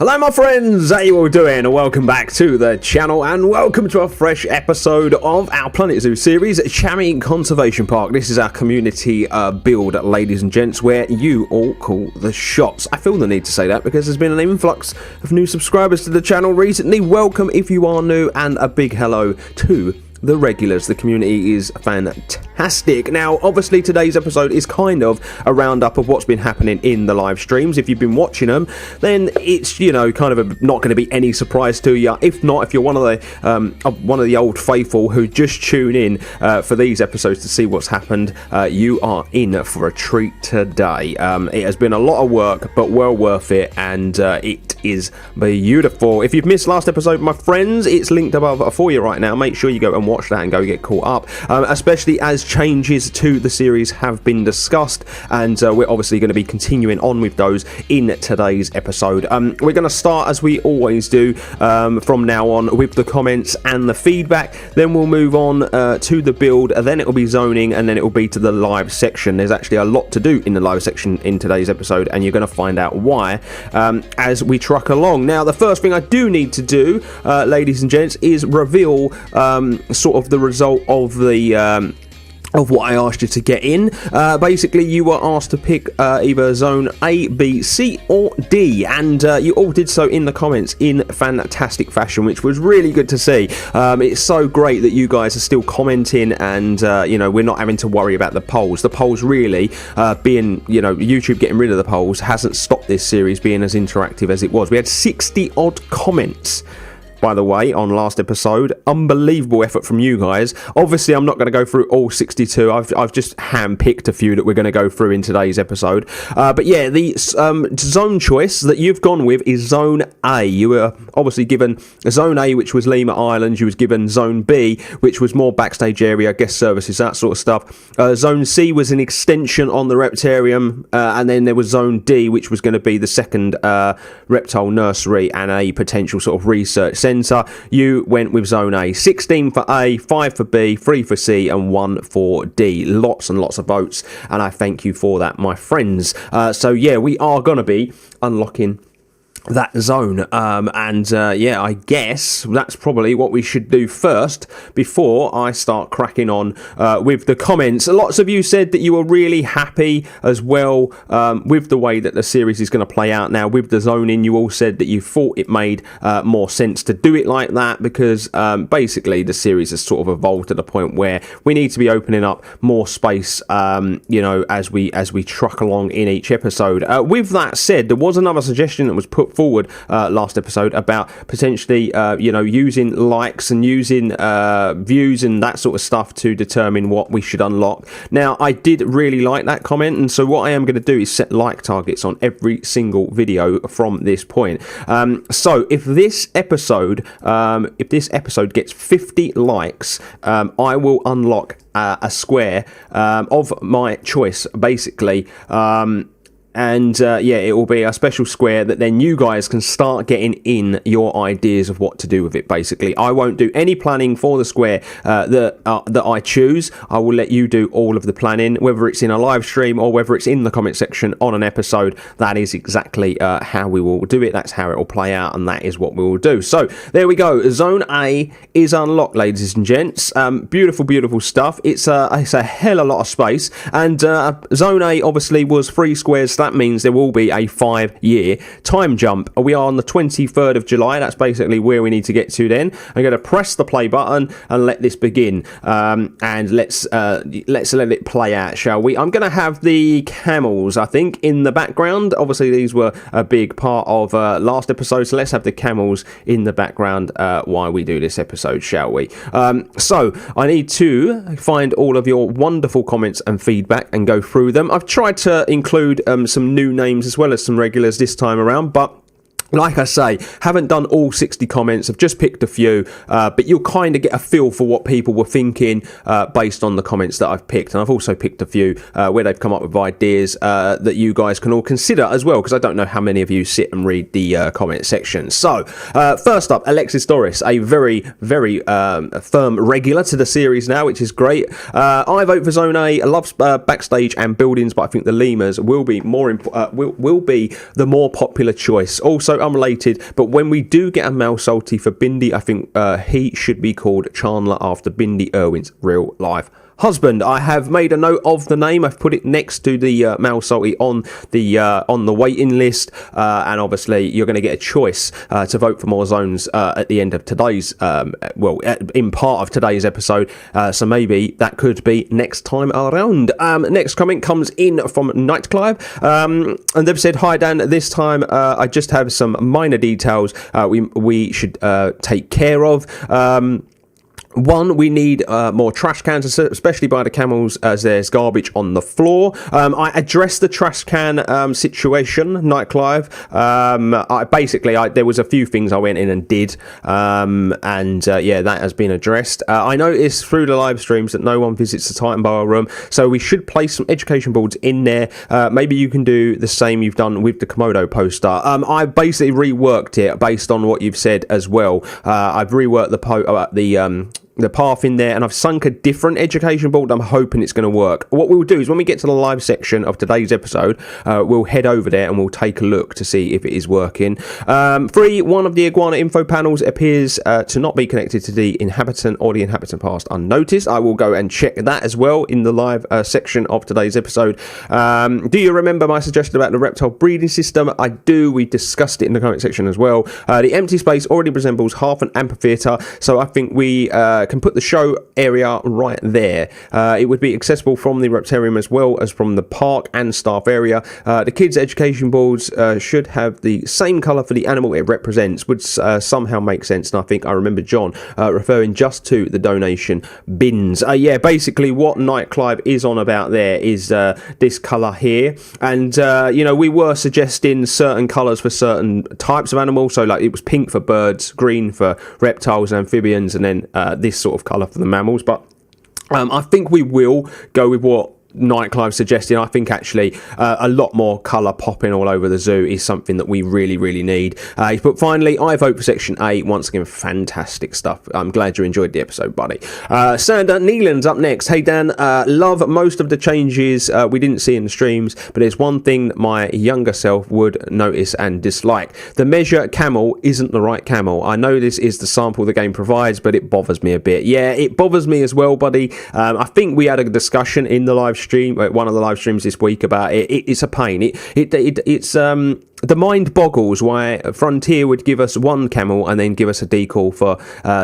Hello my friends, how you all doing? Welcome back to the channel and welcome to a fresh episode of our Planet Zoo series, Jamii Conservation Park. This is our community build, ladies and gents, where you all call the shots. I feel the need to say that because there's been an influx of new subscribers to the channel recently. Welcome if you are new, and a big hello to the regulars. The community is fantastic. Now, obviously, today's episode is kind of a roundup of what's been happening in the live streams. If you've been watching them, then it's, you know, kind of not going to be any surprise to you. If not, if you're one of the old faithful who just tune in for these episodes to see what's happened, you are in for a treat today. It has been a lot of work, but well worth it, and it is beautiful. If you've missed last episode, my friends, it's linked above for you right now. Make sure you go and watch that and go get caught up, especially as changes to the series have been discussed, and we're obviously going to be continuing on with those in today's episode. We're going to start, as we always do, from now on with the comments and the feedback. Then we'll move on to the build, and then it'll be zoning, and then it'll be to the live section. There's actually a lot to do in the live section in today's episode, and you're going to find out why as we truck along. Now, the first thing I do need to do, ladies and gents, is reveal sort of the result of the of what I asked you to get in. Basically, you were asked to pick either zone A, B, C, or D, and you all did so in the comments in fantastic fashion, which was really good to see. It's so great that you guys are still commenting, and you know, we're not having to worry about the polls. The polls really being, you know, YouTube getting rid of the polls hasn't stopped this series being as interactive as it was. We had 60 odd comments, by the way, on last episode. Unbelievable effort from you guys. Obviously, I'm not going to go through all 62. I've just hand-picked a few that we're going to go through in today's episode. But yeah, the zone choice that you've gone with is Zone A. You were obviously given Zone A, which was Lemur Island. You was given Zone B, which was more backstage area, guest services, that sort of stuff. Zone C was an extension on the Reptarium. And then there was Zone D, which was going to be the second reptile nursery and a potential sort of research centre. You went with Zone A. 16 for A, 5 for B, 3 for C, and 1 for D. Lots and lots of votes, and I thank you for that, my friends. So yeah, we are going to be unlocking that zone, yeah, I guess that's probably what we should do first before I start cracking on with the comments. Lots of you said that you were really happy as well with the way that the series is going to play out now with the zoning. You all said that you thought it made more sense to do it like that because basically the series has sort of evolved to the point where we need to be opening up more space, you know, as we truck along in each episode. With that said, there was another suggestion that was put forward last episode about potentially you know, using likes and using views and that sort of stuff to determine what we should unlock. Now, I did really like that comment, and so what I am going to do is set like targets on every single video from this point. So if this episode gets 50 likes, I will unlock a square of my choice, basically. And yeah, it will be a special square that then you guys can start getting in your ideas of what to do with it. Basically, I won't do any planning for the square that I choose. I will let you do all of the planning, whether it's in a live stream or whether it's in the comment section on an episode. That is exactly how we will do it. That's how it will play out, and that is what we will do. So there we go. Zone A is unlocked, ladies and gents. Beautiful, beautiful stuff. It's a hell of a lot of space, and Zone A obviously was 3 squares. That means there will be a 5-year time jump. We are on the 23rd of July. That's basically where we need to get to then. I'm going to press the play button and let this begin. And let's let it play out, shall we? I'm going to have the camels, I think, in the background. Obviously, these were a big part of last episode, so let's have the camels in the background while we do this episode, shall we? So I need to find all of your wonderful comments and feedback and go through them. I've tried to include some new names as well as some regulars this time around, but like I say, haven't done all 60 comments. I've just picked a few, but you'll kind of get a feel for what people were thinking based on the comments that I've picked. And I've also picked a few where they've come up with ideas that you guys can all consider as well, because I don't know how many of you sit and read the comment section. So, first up, Alexis Doris, a very, very firm regular to the series now, which is great. I vote for Zone A. I love backstage and buildings, but I think the lemurs will be more will be the more popular choice. Also, unrelated, but when we do get a male salty for Bindi, I think he should be called Chandler after Bindi Irwin's real life husband. I have made a note of the name. I've put it next to the male salty on the waiting list, and obviously you're going to get a choice to vote for more zones at the end of today's in part of today's episode, so maybe that could be next time around. Next comment comes in from Nightclive, and they've said, hi Dan, this time I just have some minor details we should take care of. One, we need more trash cans, especially by the camels, as there's garbage on the floor. I addressed the trash can situation, Nightclive. There was a few things I went in and did, that has been addressed. I noticed through the live streams that no one visits the Titan Bar room, so we should place some education boards in there. Maybe you can do the same you've done with the Komodo poster. I basically reworked it based on what you've said as well. I've reworked the path in there, and I've sunk a different education board. I'm hoping it's going to work. What we'll do is when we get to the live section of today's episode, we'll head over there and we'll take a look to see if it is working. 3, one of the iguana info panels appears to not be connected to the inhabitant, or the inhabitant passed unnoticed. I will go and check that as well in the live section of today's episode. Do you remember my suggestion about the reptile breeding system? I do. We discussed it in the comment section as well. The empty space already resembles half an amphitheatre, so I think we can put the show area right there. It would be accessible from the reptarium as well as from the park and staff area. The kids' education boards should have the same colour for the animal it represents, would somehow make sense, and I think I remember John referring just to the donation bins. Basically what Nightclive is on about there is this colour here, and we were suggesting certain colours for certain types of animals, so like it was pink for birds, green for reptiles and amphibians, and then this sort of colour for the mammals. But I think we will go with what Nightclive suggesting. I think actually a lot more colour popping all over the zoo is something that we really need. But finally, I vote for section A. Once again, fantastic stuff. I'm glad you enjoyed the episode, buddy. Sander Neelan's up next. Hey Dan, love most of the changes we didn't see in the streams, but there's one thing that my younger self would notice and dislike. The measure camel isn't the right camel. I know this is the sample the game provides, but it bothers me a bit. Yeah, it bothers me as well, buddy. I think we had a discussion in the live stream, one of the live streams this week, about it. It's a pain. It's the mind boggles why Frontier would give us one camel and then give us a decal for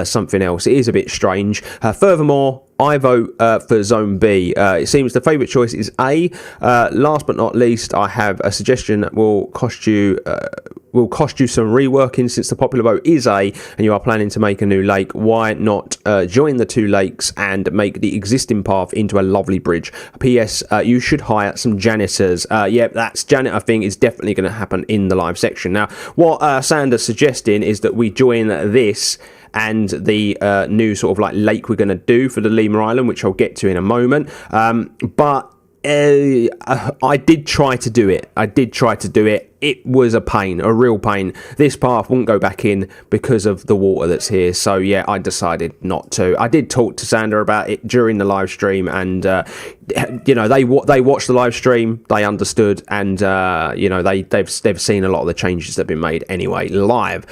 something else. It is a bit strange. Furthermore, I vote for Zone B. It seems the favourite choice is A. Last but not least, I have a suggestion that will cost you some reworking. Since the popular vote is A and you are planning to make a new lake, why not join the two lakes and make the existing path into a lovely bridge? P.S. You should hire some janitors. That's janitor thing is definitely going to happen in the live section. Now, what Sanders suggesting is that we join this and the new sort of like lake we're going to do for the Lemur Island, which I'll get to in a moment. But I did try to do it. It was a pain, a real pain. This path won't go back in because of the water that's here. So yeah, I decided not to. I did talk to Sander about it during the live stream, and they watched the live stream, they understood, and they've seen a lot of the changes that have been made anyway live.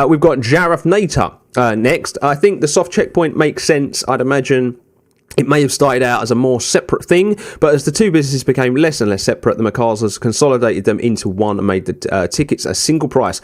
We've got Jareth Nater next. I think the soft checkpoint makes sense. I'd imagine it may have started out as a more separate thing, but as the two businesses became less and less separate, the McCarsers consolidated them into one and made the tickets a single price.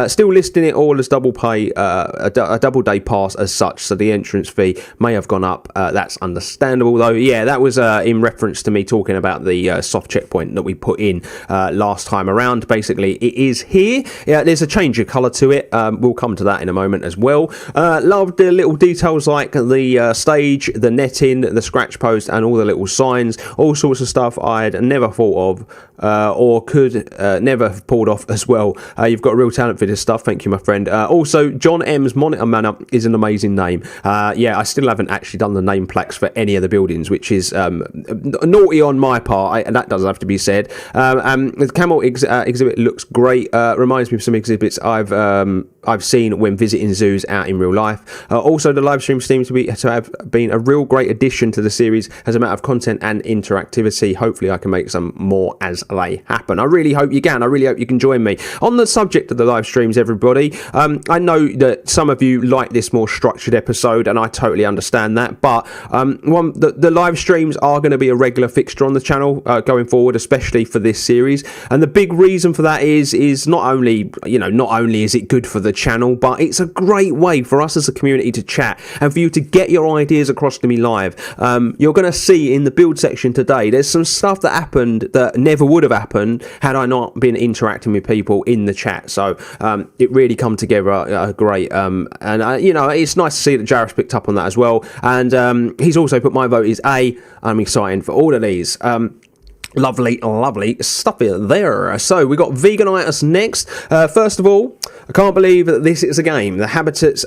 Still listing it all as double pay, a double day pass as such, so the entrance fee may have gone up. That's understandable, though. Yeah, that was in reference to me talking about the soft checkpoint that we put in last time around. Basically, it is here. Yeah, there's a change of colour to it. We'll come to that in a moment as well. Loved the little details like the stage, the netting, the scratch post, and all the little signs, all sorts of stuff I'd never thought of or could never have pulled off as well. You've got a real talent for this stuff. Thank you, my friend. Also, John M's Monitor Manor is an amazing name. I still haven't actually done the name plaques for any of the buildings, which is naughty on my part, and that does have to be said. The camel exhibit looks great. Reminds me of some exhibits I've I've seen when visiting zoos out in real life. Also, the live stream seems to have been a real great addition to the series as a matter of content and interactivity. Hopefully I can make some more as they happen. I really hope you can. I really hope you can join me. On the subject of the live streams, everybody, I know that some of you like this more structured episode, and I totally understand that, but the live streams are going to be a regular fixture on the channel going forward, especially for this series. And the big reason for that is not only is it good for the channel, but it's a great way for us as a community to chat and for you to get your ideas across to me live. You're going to see in the build section today, there's some stuff that happened that never would have happened had I not been interacting with people in the chat. So it really come together great. And it's nice to see that Jareth's picked up on that as well. And he's also put my vote is A. I'm excited for all of these. Lovely stuff there. So we got Veganitis next. First of all, I can't believe that this is a game. The habitats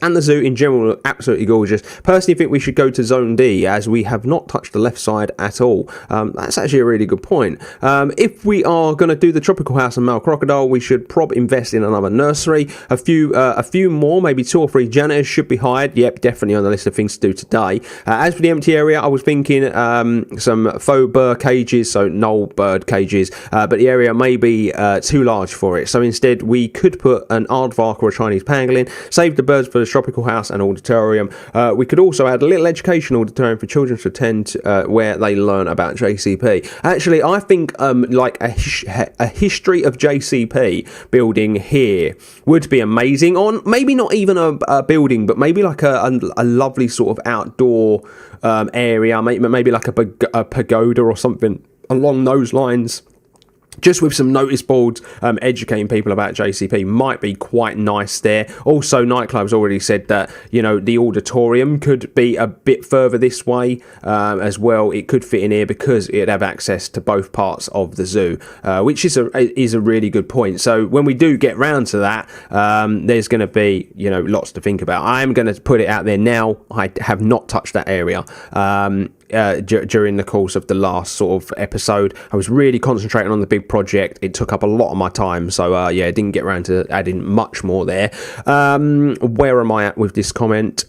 and the zoo in general are absolutely gorgeous. Personally, think we should go to Zone D as we have not touched the left side at all. That's actually a really good point. If we are going to do the tropical house and male crocodile, we should invest in another nursery. A few more, maybe 2 or 3 janitors should be hired. Yep, definitely on the list of things to do today. As for the empty area, I was thinking some faux bird cages, so null bird cages, but the area may be too large for it. So instead, we could put an aardvark or a Chinese pangolin, save the birds for the tropical house and auditorium. We could also add a little education auditorium for children to attend where they learn about JCP. Actually, I think like a history of JCP building here would be amazing on maybe not even a building, but maybe like a lovely sort of outdoor area, maybe like a pagoda or something along those lines. Just with some notice boards educating people about JCP might be quite nice there. Also, Nightclub's already said that, the auditorium could be a bit further this way as well. It could fit in here because it'd have access to both parts of the zoo, which is a really good point. So when we do get round to that, there's going to be, lots to think about. I'm going to put it out there now. I have not touched that area. During the course of the last sort of episode, I was really concentrating on the big project. It took up a lot of my time, so didn't get around to adding much more there. Where am I at with this comment?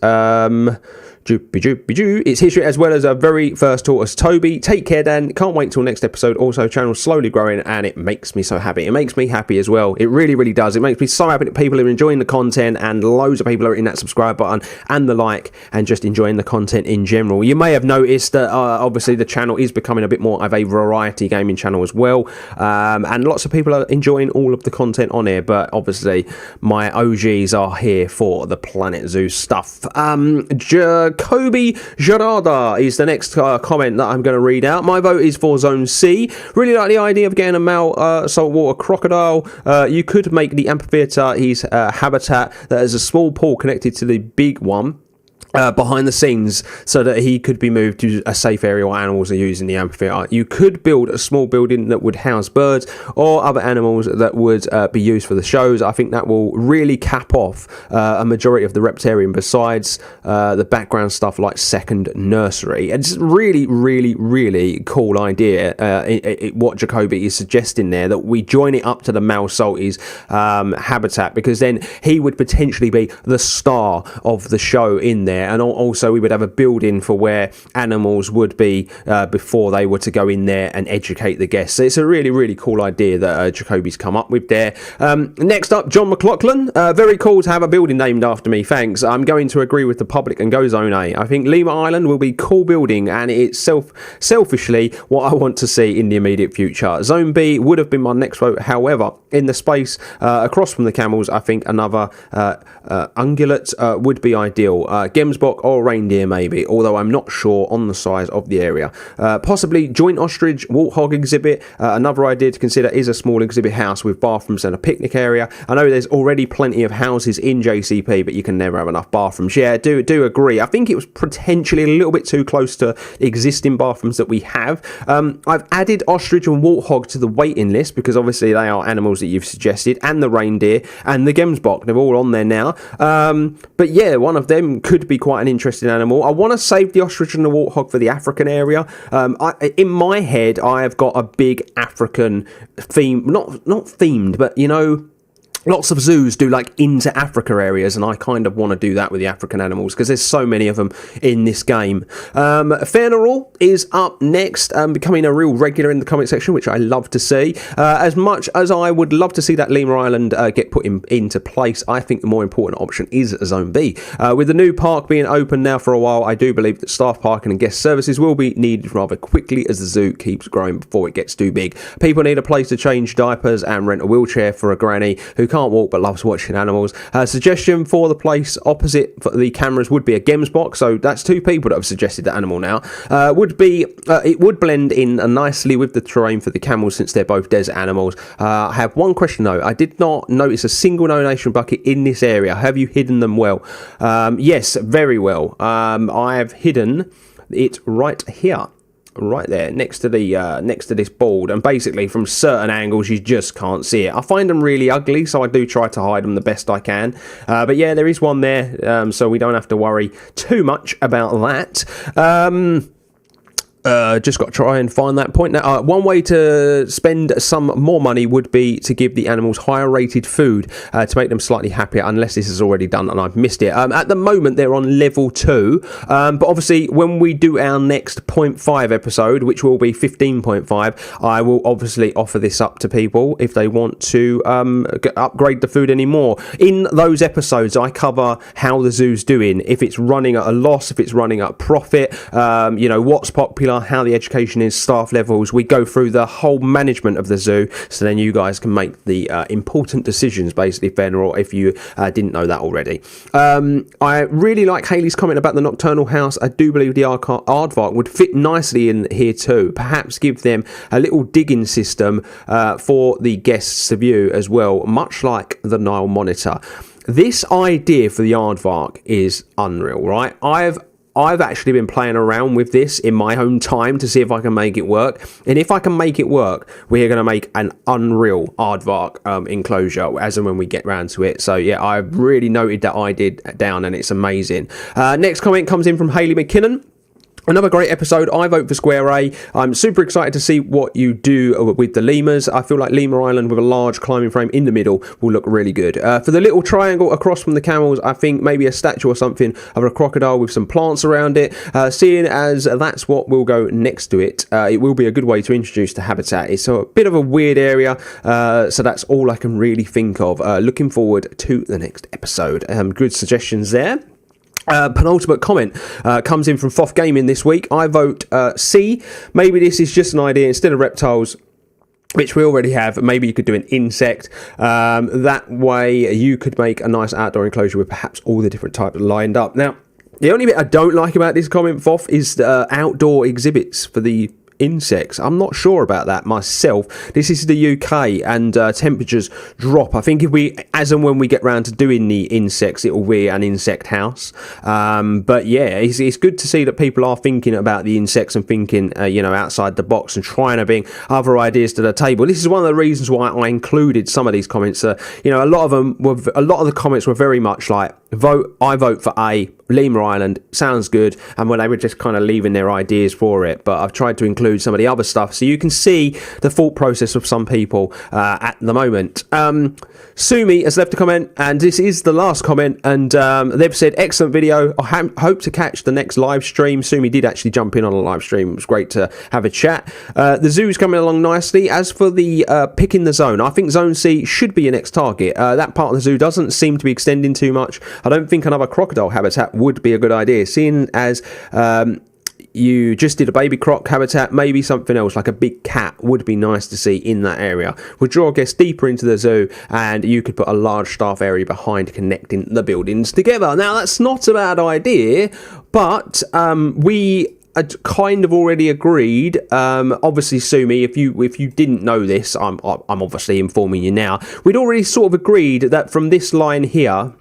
It's history as well as a very first tortoise. Toby, take care, Dan. Can't wait till next episode. Also, channel's slowly growing and it makes me so happy. It makes me happy as well. It really, really does. It makes me so happy that people are enjoying the content and loads of people are hitting that subscribe button and the like and just enjoying the content in general. You may have noticed that obviously the channel is becoming a bit more of a variety gaming channel as well. And lots of people are enjoying all of the content on here, but obviously my OGs are here for the Planet Zoo stuff. Kobe Gerarda is the next comment that I'm going to read out. My vote is for Zone C. Really like the idea of getting a male saltwater crocodile. You could make the amphitheatre his habitat that has a small pool connected to the big one. Behind the scenes so that he could be moved to a safe area where animals are using the amphitheatre. You could build a small building that would house birds or other animals that would be used for the shows. I think that will really cap off a majority of the reptarian besides the background stuff like second nursery. It's really, really, really cool idea what Jacoby is suggesting there, that we join it up to the male salties habitat, because then he would potentially be the star of the show in there. And also we would have a building for where animals would be before they were to go in there and educate the guests. So it's a really, really cool idea that Jacoby's come up with there. Next up, John McLaughlin. Very cool to have a building named after me, thanks. I'm going to agree with the public and go Zone A. I think Lemur Island will be a cool building and it's selfishly what I want to see in the immediate future. Zone B would have been my next vote. However, in the space across from the camels, I think another ungulate would be ideal. Gemsbok or reindeer maybe, although I'm not sure on the size of the area. Possibly joint ostrich, warthog exhibit. Another idea to consider is a small exhibit house with bathrooms and a picnic area. I know there's already plenty of houses in JCP, but you can never have enough bathrooms. Yeah, do agree. I think it was potentially a little bit too close to existing bathrooms that we have. I've added ostrich and warthog to the waiting list because obviously they are animals that you've suggested, and the reindeer and the Gemsbok. They're all on there now. But yeah, one of them could be quite an interesting animal. I want to save the ostrich and the warthog for the African area. In my head, I have got a big African theme, not themed, but lots of zoos do like into Africa areas, and I kind of want to do that with the African animals because there's so many of them in this game. Fenaril is up next, becoming a real regular in the comment section, which I love to see. As much as I would love to see that Lemur Island get put into place, I think the more important option is Zone B. With the new park being open now for a while, I do believe that staff parking and guest services will be needed rather quickly as the zoo keeps growing before it gets too big. People need a place to change diapers and rent a wheelchair for a granny who can't walk but loves watching animals. Suggestion for the place opposite for the cameras would be a Gems box, so that's two people that have suggested that animal now. It would blend in nicely with the terrain for the camels since they're both desert animals. I have one question though. I did not notice a single donation bucket in this area. Have you hidden them well? Yes, very well. I have hidden it right here. Right there next to this board, and basically from certain angles you just can't see it. I find them really ugly, so I do try to hide them the best I can, but yeah, there is one there, so we don't have to worry too much about that. Just got to try and find that point. Now, one way to spend some more money would be to give the animals higher rated food to make them slightly happier, unless this is already done and I've missed it. At the moment, they're on level 2, but obviously when we do our next 0.5 episode, which will be 15.5, I will obviously offer this up to people if they want to upgrade the food anymore. In those episodes, I cover how the zoo's doing, if it's running at a loss, if it's running at a profit, what's popular, how the education is, staff levels. We go through the whole management of the zoo, so then you guys can make the important decisions, basically, Fenaril, if you didn't know that already. I really like Haley's comment about the nocturnal house. I do believe the aardvark would fit nicely in here too. Perhaps give them a little digging system for the guests to view as well, much like the Nile monitor. This idea for the aardvark is unreal, right? I've actually been playing around with this in my own time to see if I can make it work. And if I can make it work, we're going to make an unreal aardvark enclosure as and when we get round to it. So yeah, I've really noted that idea down and it's amazing. Next comment comes in from Hayley McKinnon. Another great episode. I vote for Square A. I'm super excited to see what you do with the lemurs. I feel like Lemur Island with a large climbing frame in the middle will look really good. For the little triangle across from the camels, I think maybe a statue or something of a crocodile with some plants around it. Seeing as that's what will go next to it, it will be a good way to introduce the habitat. It's a bit of a weird area, so that's all I can really think of. Looking forward to the next episode. Good suggestions there. Penultimate comment comes in from Foff Gaming this week. I vote C. Maybe this is just an idea. Instead of reptiles, which we already have, maybe you could do an insect. That way you could make a nice outdoor enclosure with perhaps all the different types lined up. Now, the only bit I don't like about this comment, Foff, is the outdoor exhibits for the insects. I'm not sure about that myself. This is the UK and temperatures drop. I think if we, as and when we get round to doing the insects, it will be an insect house. But yeah, it's good to see that people are thinking about the insects and thinking, outside the box and trying to bring other ideas to the table. This is one of the reasons why I included some of these comments. A lot of the comments were very much like, I vote for A, Lemur Island, sounds good, and when they were just kind of leaving their ideas for it. But I've tried to include some of the other stuff so you can see the thought process of some people at the moment. Sumi has left a comment, and this is the last comment, and they've said, excellent video, I hope to catch the next live stream. Sumi did actually jump in on a live stream. It was great to have a chat. The zoo's coming along nicely. As for the picking the zone, I think Zone C should be your next target. That part of the zoo doesn't seem to be extending too much. I don't think another crocodile habitat would be a good idea, seeing as you just did a baby croc habitat. Maybe something else like a big cat would be nice to see in that area. Would draw guests deeper into the zoo, and you could put a large staff area behind, connecting the buildings together. Now, that's not a bad idea, but we kind of already agreed. Obviously, Sumi, if you didn't know this, I'm obviously informing you now. We'd already sort of agreed that from this line here,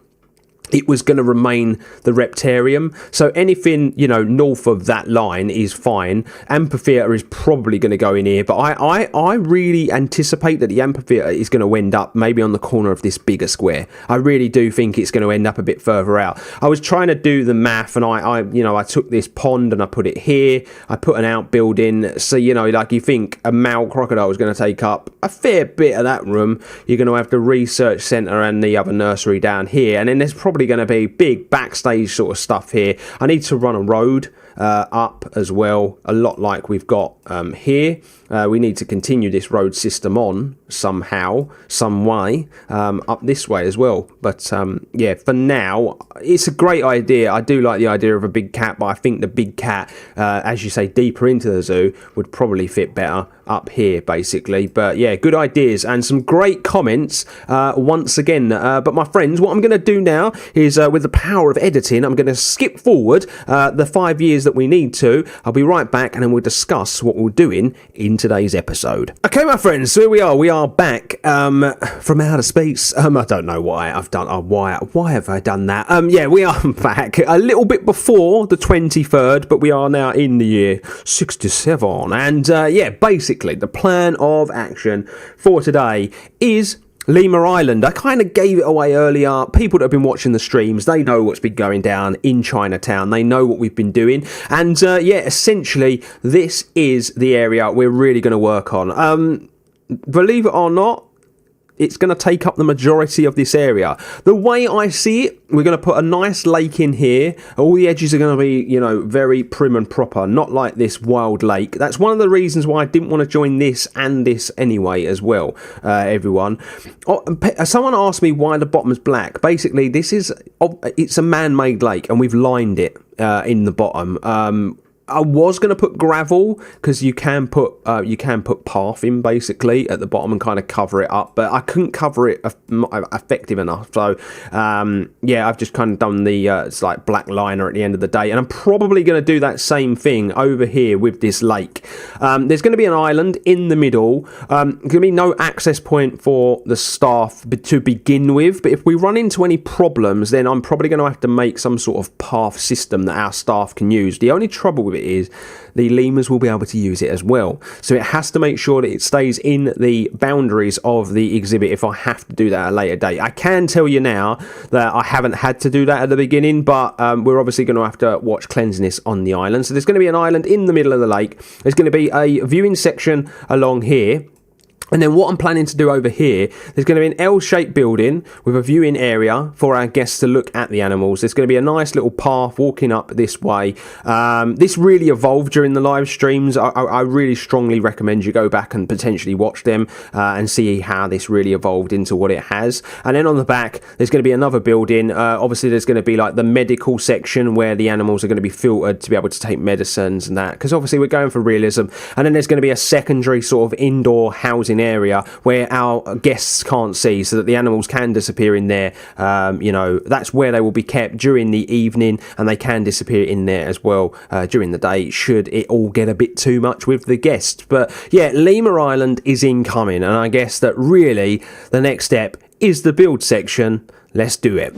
it was going to remain the Reptarium. So anything, north of that line is fine. Amphitheatre is probably going to go in here, but I really anticipate that the Amphitheatre is going to end up maybe on the corner of this bigger square. I really do think it's going to end up a bit further out. I was trying to do the math, and I took this pond and I put it here. I put an outbuilding. So, like you think a male crocodile is going to take up a fair bit of that room. You're going to have the research centre and the other nursery down here, and then there's probably going to be big backstage sort of stuff here. I need to run a road up as well, a lot like we've got here. We need to continue this road system on somehow, some way, up this way as well. But for now, it's a great idea. I do like the idea of a big cat, but I think the big cat, as you say, deeper into the zoo would probably fit better up here, basically. But yeah, good ideas and some great comments once again. But my friends, what I'm going to do now is with the power of editing, I'm going to skip forward the 5 years that we need to. I'll be right back, and then we'll discuss what we're doing in today's episode. Okay, my friends, so here we are. We are back from outer space. I don't know why I've done. Why have I done that? We are back a little bit before the 23rd, but we are now in the year 67, and basically the plan of action for today is Lemur Island. I kind of gave it away earlier. People that have been watching the streams, they know what's been going down in Chinatown. They know what we've been doing. And essentially, this is the area we're really going to work on. Believe it or not, it's going to take up the majority of this area. The way I see it, we're going to put a nice lake in here. All the edges are going to be, very prim and proper, not like this wild lake. That's one of the reasons why I didn't want to join this and this anyway as well, everyone. Someone asked me why the bottom's black. Basically, it's a man-made lake, and we've lined it in the bottom. I was going to put gravel because you can put path in basically at the bottom and kind of cover it up, but I couldn't cover it effective enough. So I've just kind of done the it's like black liner at the end of the day, and I'm probably going to do that same thing over here with this lake. There's going to be an island in the middle. There's going to be no access point for the staff to begin with, but if we run into any problems, then I'm probably going to have to make some sort of path system that our staff can use. The only trouble with it is the lemurs will be able to use it as well, so it has to make sure that it stays in the boundaries of the exhibit if I have to do that at a later date. I can tell you now that I haven't had to do that at the beginning, but we're obviously going to have to watch cleanliness on the island. So there's going to be an island in the middle of the lake. There's going to be a viewing section along here. And then what I'm planning to do over here, there's going to be an L-shaped building with a viewing area for our guests to look at the animals. There's going to be a nice little path walking up this way. This really evolved during the live streams. I really strongly recommend you go back and potentially watch them and see how this really evolved into what it has. And then on the back, there's going to be another building. Obviously, there's going to be like the medical section where the animals are going to be filtered to be able to take medicines and that. Because obviously, we're going for realism. And then there's going to be a secondary sort of indoor housing area where our guests can't see, so that the animals can disappear in there. That's where they will be kept during the evening, and they can disappear in there as well during the day should it all get a bit too much with the guests. But yeah, Lemur Island is incoming, and I guess that really the next step is the build section. Let's do it.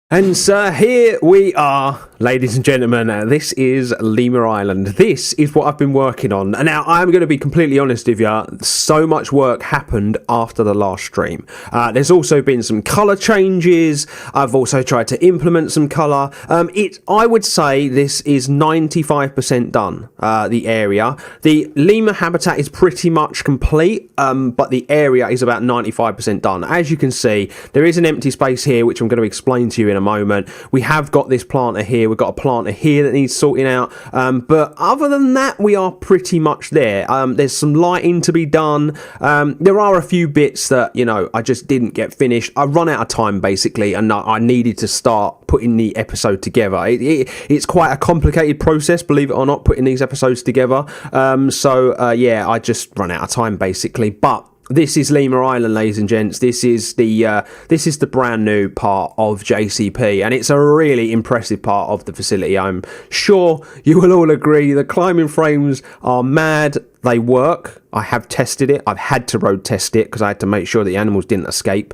And so here we are, ladies and gentlemen. This is Lemur Island. This is what I've been working on. And now I'm going to be completely honest with you. So much work happened after the last stream. There's also been some colour changes. I've also tried to implement some colour. I would say this is 95% done, the area. The lemur habitat is pretty much complete, but the area is about 95% done. As you can see, there is an empty space here, which I'm going to explain to you in a moment. We have got this planter here. We've got a planter here that needs sorting out, but other than that, we are pretty much there. There's some lighting to be done. There are a few bits that I just didn't get finished. I run out of time basically, and I needed to start putting the episode together. It's quite a complicated process, believe it or not, putting these episodes together. I just run out of time basically. But this is Lemur Island, ladies and gents. This is the brand new part of JCP, and it's a really impressive part of the facility. I'm sure you will all agree. The climbing frames are mad. They work. I have tested it. I've had to road test it because I had to make sure the animals didn't escape,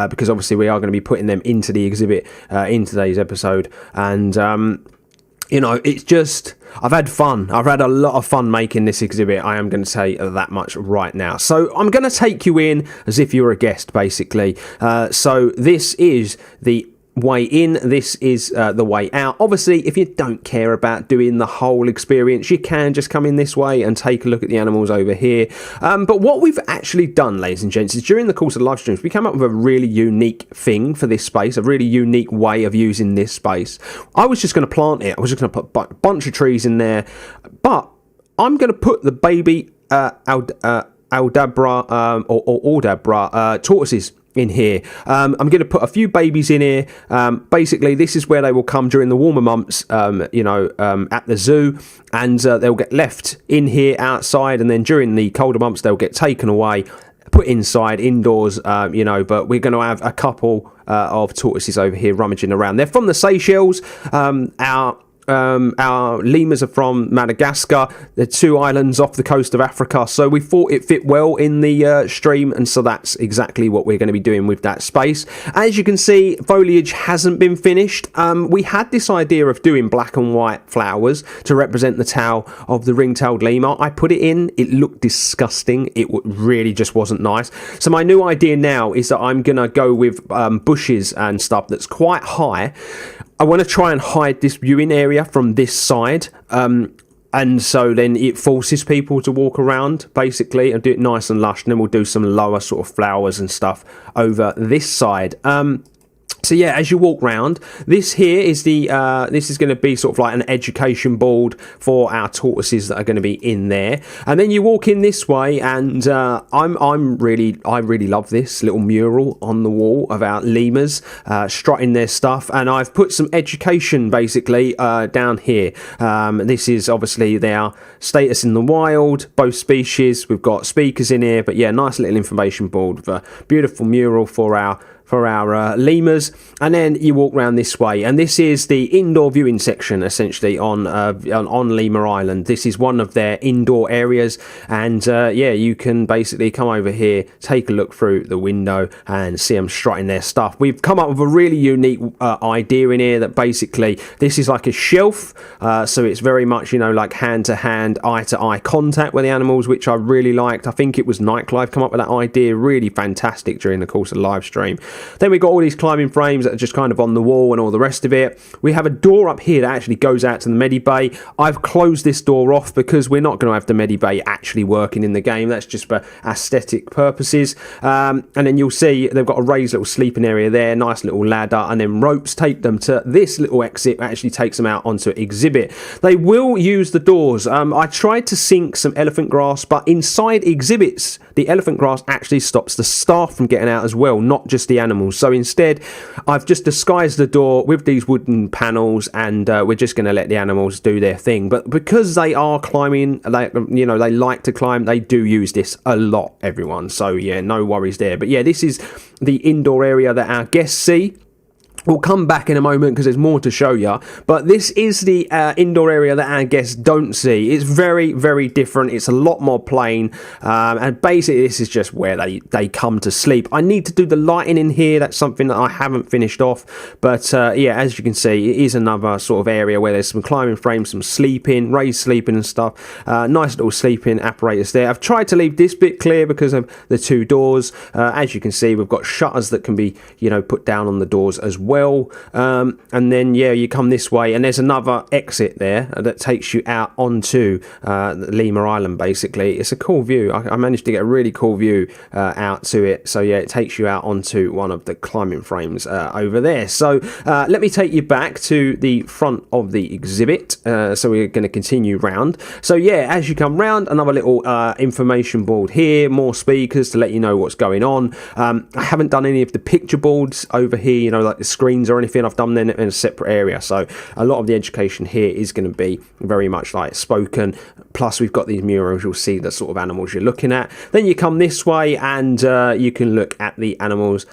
because obviously we are going to be putting them into the exhibit in today's episode. And it's just, I've had fun. I've had a lot of fun making this exhibit. I am going to say that much right now. So I'm going to take you in as if you're a guest, basically. So this is the way in, this is the way out. Obviously, if you don't care about doing the whole experience, you can just come in this way and take a look at the animals over here. But what we've actually done, ladies and gents, is during the course of the live streams, we came up with a really unique thing for this space, a really unique way of using this space. I was just going to plant it. I was just going to put a bunch of trees in there, but I'm going to put the baby Aldabra or Aldabra tortoises in here. I'm going to put a few babies in here. Basically, this is where they will come during the warmer months, at the zoo, and they'll get left in here outside, and then during the colder months, they'll get taken away, put inside, indoors, but we're going to have a couple of tortoises over here rummaging around. They're from the Seychelles. Our lemurs are from Madagascar. They're 2 islands off the coast of Africa, so we thought it fit well in the stream, and so that's exactly what we're going to be doing with that space. As you can see, foliage hasn't been finished. We had this idea of doing black and white flowers to represent the tail of the ring-tailed lemur. I put it in, it looked disgusting. It really just wasn't nice. So my new idea now is that I'm going to go with bushes and stuff that's quite high. I want to try and hide this viewing area from this side, and so then it forces people to walk around, basically, and do it nice and lush, and then we'll do some lower sort of flowers and stuff over this side. So yeah, as you walk round, this here is this is going to be sort of like an education board for our tortoises that are going to be in there. And then you walk in this way, and I really love this little mural on the wall of our lemurs strutting their stuff. And I've put some education basically down here. This is obviously their status in the wild, both species. We've got speakers in here, but yeah, nice little information board with a beautiful mural for our lemurs. And then you walk around this way, and this is the indoor viewing section essentially on Lemur Island. This is one of their indoor areas, and you can basically come over here, take a look through the window and see them strutting their stuff. We've come up with a really unique idea in here that basically this is like a shelf, so it's very much like hand to hand, eye to eye contact with the animals, which I really liked. I think it was Nightlife come up with that idea, really fantastic during the course of the live stream. Then we've got all these climbing frames that are just kind of on the wall and all the rest of it. We have a door up here that actually goes out to the Medibay. I've closed this door off because we're not going to have the Medibay actually working in the game. That's just for aesthetic purposes. And then you'll see they've got a raised little sleeping area there, nice little ladder, and then ropes take them to this little exit, actually takes them out onto exhibit. They will use the doors. I tried to sink some elephant grass, but inside exhibits, the elephant grass actually stops the staff from getting out as well, not just the animals. So instead, I've just disguised the door with these wooden panels, and we're just going to let the animals do their thing. But because they are climbing, they like to climb, they do use this a lot, everyone. So yeah, no worries there. But yeah, this is the indoor area that our guests see. We'll come back in a moment because there's more to show you, but this is the indoor area that our guests don't see. It's very, very different. It's a lot more plain, and basically this is just where they come to sleep. I need to do the lighting in here. That's something that I haven't finished off, but yeah, as you can see, it is another sort of area where there's some climbing frames, some sleeping, raised sleeping and stuff. Nice little sleeping apparatus there. I've tried to leave this bit clear because of the 2 doors. As you can see, we've got shutters that can be put down on the doors as well. And then you come this way, and there's another exit there that takes you out onto Lemur Island. Basically, it's a cool view. I managed to get a really cool view out to it. So yeah, it takes you out onto one of the climbing frames over there. So let me take you back to the front of the exhibit. So we're going to continue round. So yeah, as you come round, another little information board here, more speakers to let you know what's going on. I haven't done any of the picture boards over here, like the screens or anything. I've done them in a separate area, so a lot of the education here is going to be very much like spoken. Plus we've got these murals, you'll see the sort of animals you're looking at. Then you come this way and you can look at the animals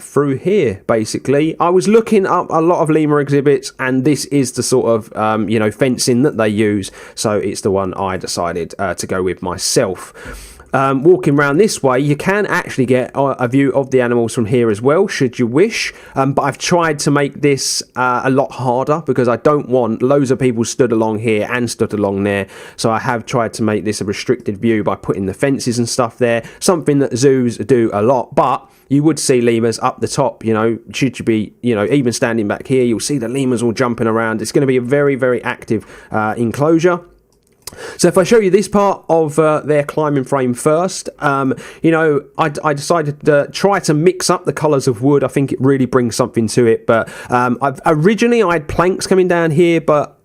through here. Basically, I was looking up a lot of lemur exhibits, and this is the sort of fencing that they use, so it's the one I decided to go with myself. Walking around this way, you can actually get a view of the animals from here as well, should you wish. But I've tried to make this a lot harder because I don't want loads of people stood along here and stood along there. So I have tried to make this a restricted view by putting the fences and stuff there, something that zoos do a lot. But you would see lemurs up the top, should you be, even standing back here, you'll see the lemurs all jumping around. It's going to be a very, very active enclosure. So if I show you this part of their climbing frame first, I decided to try to mix up the colours of wood. I think it really brings something to it. But originally I had planks coming down here, but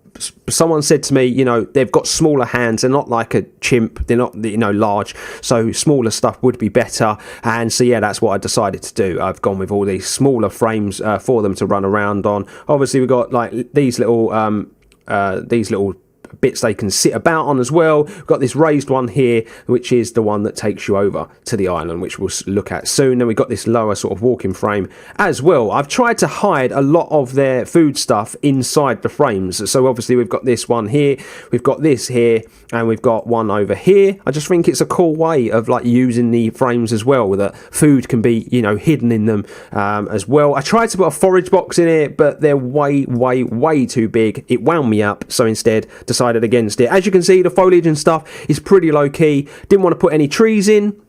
someone said to me, they've got smaller hands. They're not like a chimp. They're not, large. So smaller stuff would be better. And so, yeah, that's what I decided to do. I've gone with all these smaller frames for them to run around on. Obviously, we've got like these little bits they can sit about on as well. We've got this raised one here, which is the one that takes you over to the island, which we'll look at soon. Then we've got this lower sort of walking frame as well. I've tried to hide a lot of their food stuff inside the frames. So obviously we've got this one here, we've got this here, and we've got one over here. I just think it's a cool way of like using the frames as well, that food can be, hidden in them as well. I tried to put a forage box in it, but they're way, way, way too big. It wound me up, so instead decided against it. As you can see, the foliage and stuff is pretty low key. Didn't want to put any trees in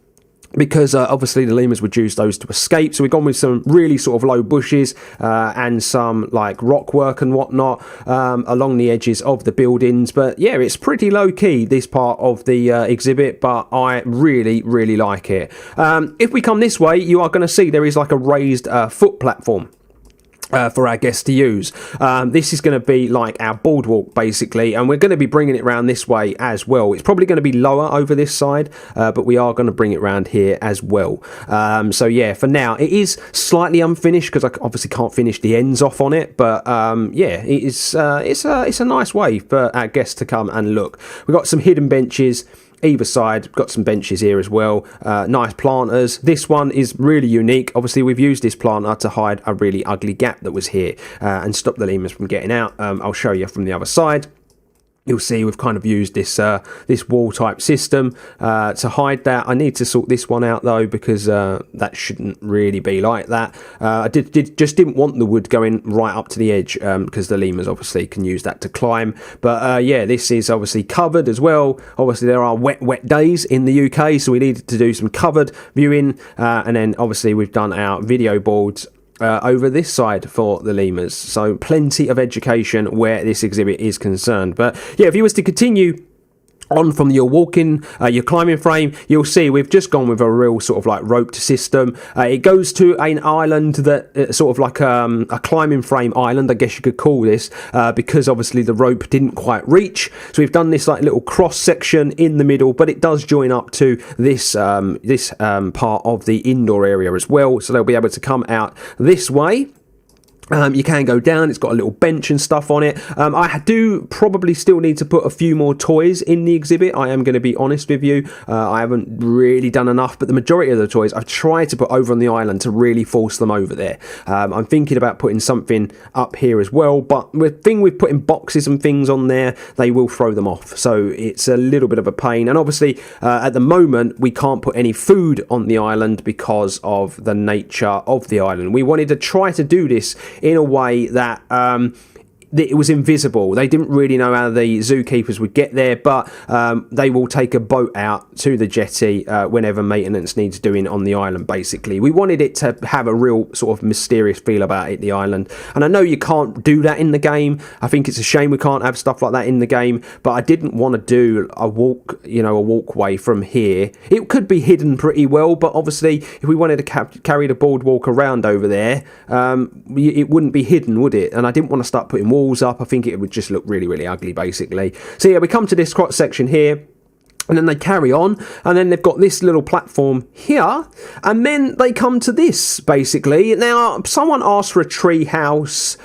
because obviously the lemurs would use those to escape, so we've gone with some really sort of low bushes and some like rock work and whatnot along the edges of the buildings. But yeah, it's pretty low key, this part of the exhibit, but I really, really like it. If we come this way, you are going to see there is like a raised foot platform for our guests to use. This is going to be like our boardwalk basically, and we're going to be bringing it around this way as well. It's probably going to be lower over this side, but we are going to bring it around here as well. So yeah, for now it is slightly unfinished because I obviously can't finish the ends off on it, but yeah, it's a nice way for our guests to come and look. We've got some hidden benches either side, got some benches here as well, nice planters. This one is really unique. Obviously we've used this planter to hide a really ugly gap that was here and stop the lemurs from getting out. I'll show you from the other side. You'll see we've kind of used this this wall type system to hide that. I need to sort this one out though, because that shouldn't really be like that. I just didn't want the wood going right up to the edge because the lemurs obviously can use that to climb. But yeah, this is obviously covered as well. Obviously there are wet days in the UK, so we needed to do some covered viewing, and then obviously we've done our video boards over this side for the lemurs. So plenty of education where this exhibit is concerned. But yeah, if you was to continue on from your your climbing frame, you'll see we've just gone with a real sort of like roped system. It goes to an island that sort of like a climbing frame island, I guess you could call this, because obviously the rope didn't quite reach. So we've done this like little cross section in the middle, but it does join up to this part of the indoor area as well. So they'll be able to come out this way. You can go down, it's got a little bench and stuff on it. I do probably still need to put a few more toys in the exhibit, I am going to be honest with you. I haven't really done enough, but the majority of the toys I've tried to put over on the island to really force them over there. I'm thinking about putting something up here as well, but the thing with putting boxes and things on there, they will throw them off, so it's a little bit of a pain. And obviously at the moment we can't put any food on the island because of the nature of the island. We wanted to try to do this in a way that it was invisible. They didn't really know how the zookeepers would get there, but they will take a boat out to the jetty whenever maintenance needs doing on the island, basically. We wanted it to have a real sort of mysterious feel about it, the island. And I know you can't do that in the game. I think it's a shame we can't have stuff like that in the game, but I didn't want to do a walkway from here. It could be hidden pretty well, but obviously if we wanted to carry the boardwalk around over there, it wouldn't be hidden, would it? And I didn't want to start putting walls up. I think it would just look really, really ugly, basically. So yeah, we come to this cross section here. And then they carry on, and then they've got this little platform here, and then they come to this, basically. Now, someone asked for a tree house.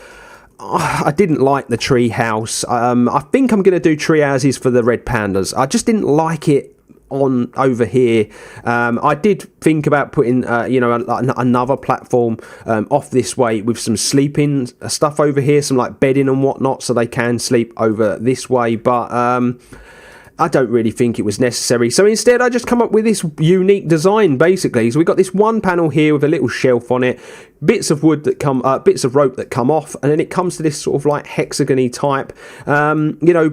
I didn't like the tree house. I think I'm going to do tree houses for the red pandas. I just didn't like it on over here. I did think about putting another platform off this way with some sleeping stuff over here, some like bedding and whatnot, so they can sleep over this way, but I don't really think it was necessary. So instead, I just come up with this unique design, basically. So we've got this one panel here with a little shelf on it, bits of wood that come, bits of rope that come off, and then it comes to this sort of like hexagony type,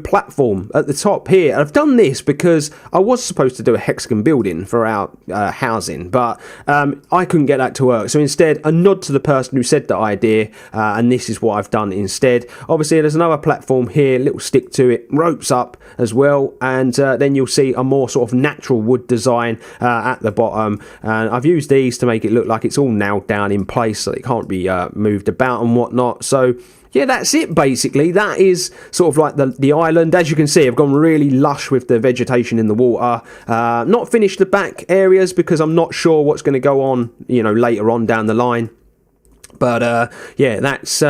platform at the top here. And I've done this because I was supposed to do a hexagon building for our housing, but I couldn't get that to work. So instead, a nod to the person who said the idea, and this is what I've done instead. Obviously, there's another platform here, little stick to it, ropes up as well, and then you'll see a more sort of natural wood design at the bottom. And I've used these to make it look like it's all nailed down in place, so it can't be moved about and whatnot. So yeah, that's it basically. That is sort of like the island. As you can see, I've gone really lush with the vegetation in the water. Not finished the back areas because I'm not sure what's going to go on, later on down the line. But yeah, that's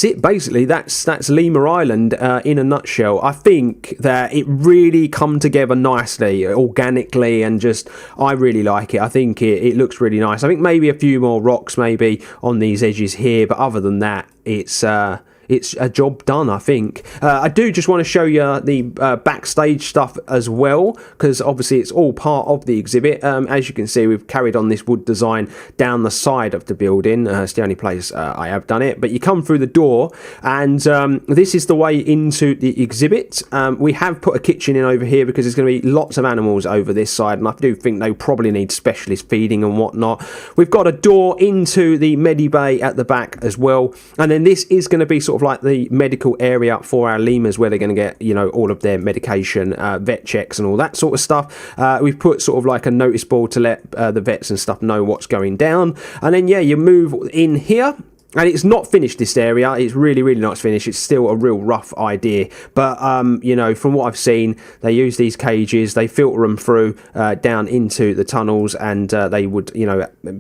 it basically. That's Lemur Island in a nutshell. I think that it really come together nicely, organically, and just I really like it. I think it looks really nice. I think maybe a few more rocks maybe on these edges here, but other than that, it's a job done, I think. I do just want to show you the backstage stuff as well, because obviously it's all part of the exhibit. As you can see, we've carried on this wood design down the side of the building. It's the only place I have done it. But you come through the door, and this is the way into the exhibit. We have put a kitchen in over here because there's going to be lots of animals over this side, and I do think they probably need specialist feeding and whatnot. We've got a door into the medibay at the back as well, and then this is going to be sort of like the medical area for our lemurs, where they're going to get all of their medication, vet checks and all that sort of stuff. We've put sort of like a notice board to let the vets and stuff know what's going down, and then yeah, you move in here. And it's not finished, this area. It's really, really not finished. It's still a real rough idea. But, from what I've seen, they use these cages, they filter them through down into the tunnels, and they would,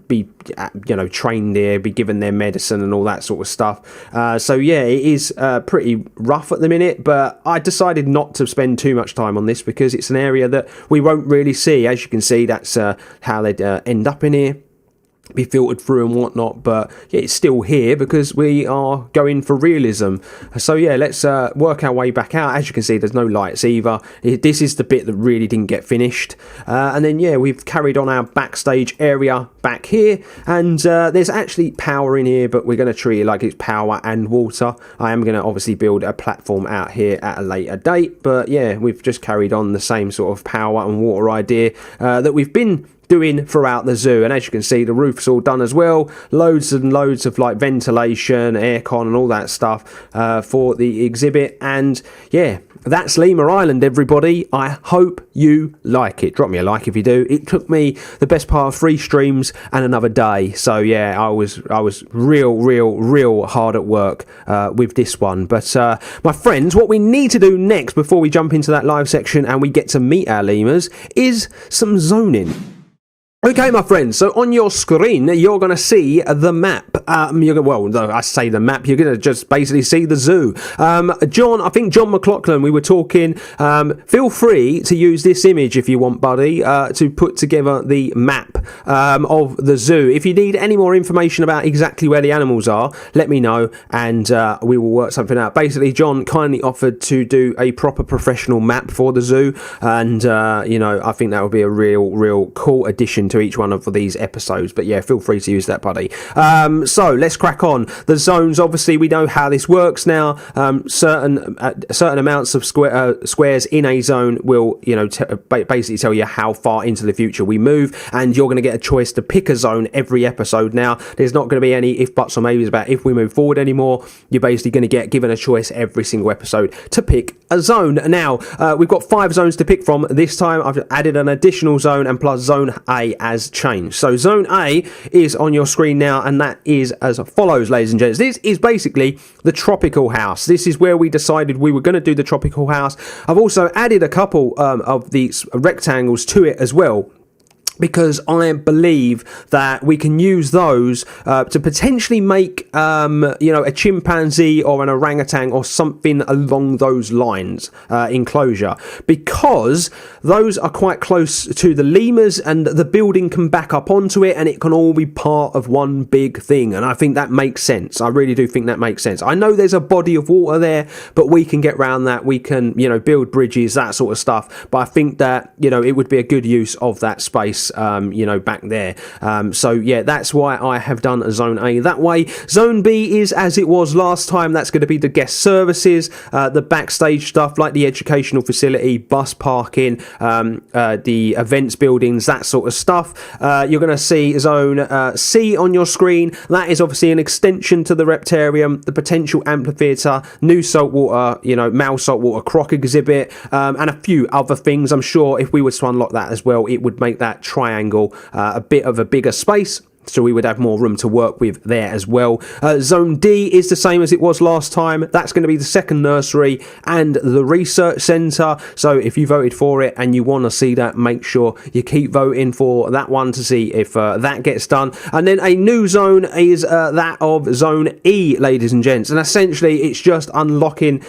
be, trained there, be given their medicine and all that sort of stuff. So, yeah, it is pretty rough at the minute, but I decided not to spend too much time on this because it's an area that we won't really see. As you can see, that's how they'd end up in here, be filtered through and whatnot, but yeah, it's still here because we are going for realism. So yeah, let's work our way back out. As you can see, there's no lights either. This is the bit that really didn't get finished, and then yeah, we've carried on our backstage area back here, and there's actually power in here, but we're going to treat it like it's power and water. I am going to obviously build a platform out here at a later date, but yeah, we've just carried on the same sort of power and water idea that we've been doing throughout the zoo. And as you can see, the roof's all done as well, loads and loads of like ventilation, aircon and all that stuff for the exhibit. And yeah, that's Lemur Island, everybody. I hope you like it. Drop me a like if you do. It took me the best part of 3 streams and another day, so yeah, I was real hard at work with this one. But my friends, what we need to do next before we jump into that live section and we get to meet our lemurs is some zoning. Okay, my friends, so on your screen, you're going to see the map. I say the map, you're going to just basically see the zoo. I think John McLaughlin, we were talking, feel free to use this image if you want, buddy, to put together the map of the zoo. If you need any more information about exactly where the animals are, let me know, and we will work something out. Basically, John kindly offered to do a proper professional map for the zoo, and, I think that would be a real cool addition to each one of these episodes. But yeah, feel free to use that, buddy. So let's crack on. The zones, obviously we know how this works now. Certain amounts of squares in a zone will basically tell you how far into the future we move, and you're going to get a choice to pick a zone every episode. Now there's not going to be any if, buts or maybes about if we move forward anymore. You're basically going to get given a choice every single episode to pick a zone. Now we've got 5 zones to pick from this time. I've added an additional zone and plus zone A has changed. So Zone A is on your screen now, and that is as follows, ladies and gents. This is basically the tropical house. This is where we decided we were going to do the tropical house. I've also added a couple of these rectangles to it as well, because I believe that we can use those to potentially make, a chimpanzee or an orangutan or something along those lines enclosure, because those are quite close to the lemurs and the building can back up onto it and it can all be part of one big thing. And I think that makes sense. I really do think that makes sense. I know there's a body of water there, but we can get around that. We can, build bridges, that sort of stuff. But I think that, it would be a good use of that space back there. So yeah, that's why I have done Zone A that way. Zone B is as it was last time. That's going to be the guest services, the backstage stuff like the educational facility, bus parking, the events buildings, that sort of stuff. You're going to see Zone C on your screen. That is obviously an extension to the Reptarium, the potential amphitheatre, new saltwater, Mao saltwater croc exhibit, and a few other things. I'm sure if we were to unlock that as well, it would make that triangle a bit of a bigger space, so we would have more room to work with there as well. Zone D is the same as it was last time. That's going to be the second nursery and the research centre. So if you voted for it and you want to see that, make sure you keep voting for that one to see if that gets done. And then a new zone is that of Zone E, ladies and gents. And essentially it's just unlocking